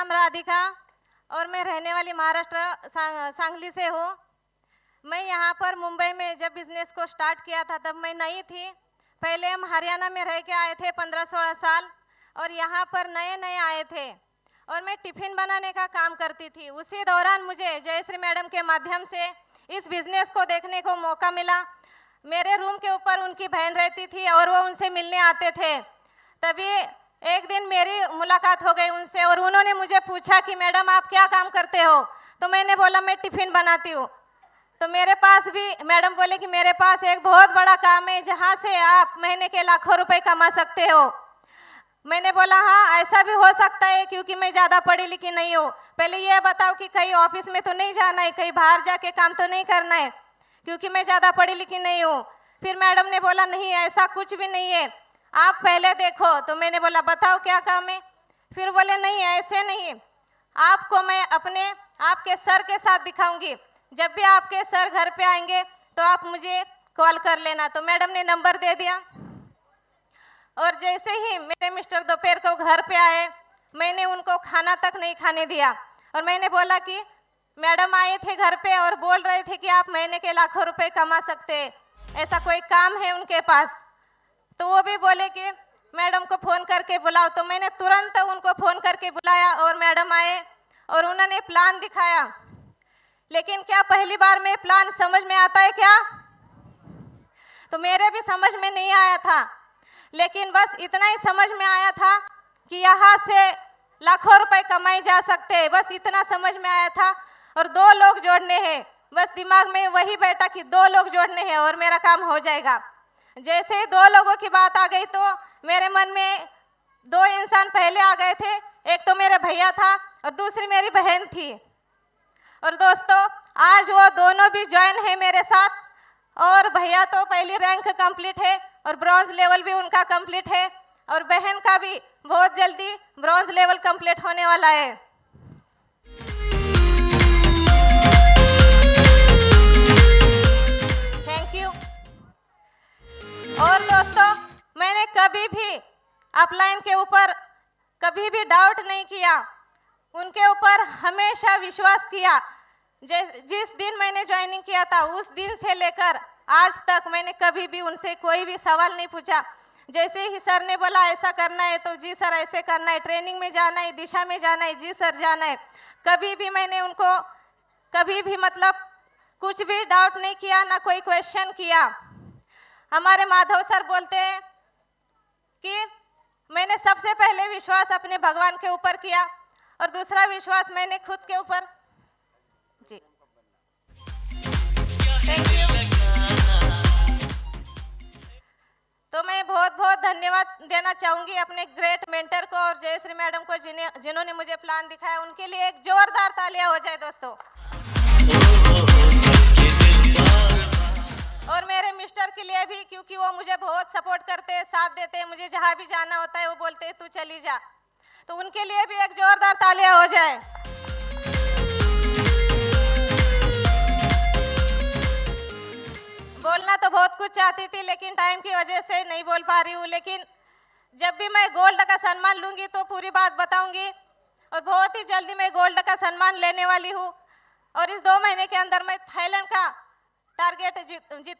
नाम राधिका और मैं रहने वाली महाराष्ट्र सांगली से हूँ। मैं यहाँ पर मुंबई में जब बिज़नेस को स्टार्ट किया था तब मैं नई थी। पहले हम हरियाणा में रह के आए थे 15-16 साल और यहाँ पर नए नए आए थे और मैं टिफ़िन बनाने का काम करती थी। उसी दौरान मुझे जयश्री मैडम के माध्यम से इस बिज़नेस को देखने को मौका मिला। मेरे रूम के ऊपर उनकी बहन रहती थी और वो उनसे मिलने आते थे। तभी एक दिन मेरी मुलाकात हो गई उनसे और उन्होंने मुझे पूछा कि मैडम आप क्या काम करते हो? तो मैंने बोला मैं टिफ़िन बनाती हूँ। तो मेरे पास भी मैडम बोले कि मेरे पास एक बहुत बड़ा काम है जहाँ से आप महीने के लाखों रुपए कमा सकते हो। मैंने बोला हाँ ऐसा भी हो सकता है क्योंकि मैं ज़्यादा पढ़ी लिखी नहीं हूँ। पहले ये बताओ कि कहीं ऑफिस में तो नहीं जाना है, कहीं बाहर जाके काम तो नहीं करना है क्योंकि मैं ज़्यादा पढ़ी लिखी नहीं हूँ। फिर मैडम ने बोला नहीं ऐसा कुछ भी नहीं है, आप पहले देखो। तो मैंने बोला बताओ क्या काम है? फिर बोले नहीं ऐसे नहीं, आपको मैं आपके सर के साथ दिखाऊंगी। जब भी आपके सर घर पे आएंगे तो आप मुझे कॉल कर लेना। तो मैडम ने नंबर दे दिया और जैसे ही मेरे मिस्टर दोपहर को घर पे आए मैंने उनको खाना तक नहीं खाने दिया और मैंने बोला कि मैडम आए थे घर पे और बोल रहे थे कि आप महीने के लाखों रुपए कमा सकते हैं, ऐसा कोई काम है उनके पास? तो वो भी बोले कि मैडम को फ़ोन करके बुलाओ। तो मैंने तुरंत उनको फ़ोन करके बुलाया और मैडम आए और उन्होंने प्लान दिखाया। लेकिन क्या पहली बार में प्लान समझ में आता है क्या? तो मेरे भी समझ में नहीं आया था, लेकिन बस इतना ही समझ में आया था कि यहाँ से लाखों रुपए कमाए जा सकते हैं, बस इतना समझ में आया था। और 2 लोग जोड़ने हैं, बस दिमाग में वही बैठा कि 2 लोग जोड़ने हैं और मेरा काम हो जाएगा। जैसे ही 2 लोगों की बात आ गई तो मेरे मन में 2 इंसान पहले आ गए थे। एक तो मेरे भैया था और दूसरी मेरी बहन थी। और दोस्तों आज वो दोनों भी ज्वाइन है मेरे साथ और भैया तो पहली रैंक कंप्लीट है और ब्रॉन्ज लेवल भी उनका कंप्लीट है और बहन का भी बहुत जल्दी ब्रॉन्ज लेवल कंप्लीट होने वाला है। Thank you. और दोस्तों मैंने कभी भी अपलाइन के ऊपर कभी भी डाउट नहीं किया, उनके ऊपर हमेशा विश्वास किया। जिस दिन मैंने ज्वाइनिंग किया था उस दिन से लेकर आज तक मैंने कभी भी उनसे कोई भी सवाल नहीं पूछा। जैसे ही सर ने बोला ऐसा करना है तो जी सर ऐसे करना है, ट्रेनिंग में जाना है, दिशा में जाना है, जी सर जाना है। कभी भी मैंने उनको कभी भी मतलब कुछ भी डाउट नहीं किया, ना कोई क्वेश्चन किया। हमारे माधव सर बोलते हैं कि मैंने सबसे पहले विश्वास अपने भगवान के ऊपर किया और दूसरा विश्वास मैंने खुद के ऊपर। जी थैंक यू। तो मैं बहुत बहुत धन्यवाद देना चाहूँगी अपने ग्रेट मेंटर को और जयश्री मैडम को जिन्होंने मुझे प्लान दिखाया। उनके लिए एक जोरदार तालियां हो जाए दोस्तों। और मेरे मिस्टर के लिए भी क्योंकि वो मुझे बहुत सपोर्ट करते हैं, साथ देते हैं। मुझे जहाँ भी जाना होता है वो बोलते हैं तू चली जा, तो उनके लिए भी एक जोरदार तालियां हो जाए। बोलना तो बहुत कुछ चाहती थी लेकिन टाइम की वजह से नहीं बोल पा रही हूँ। लेकिन जब भी मैं गोल्ड का सम्मान लूँगी तो पूरी बात बताऊँगी और बहुत ही जल्दी मैं गोल्ड का सम्मान लेने वाली हूँ। और इस 2 महीने के अंदर मैं थाईलैंड का टारगेट जीत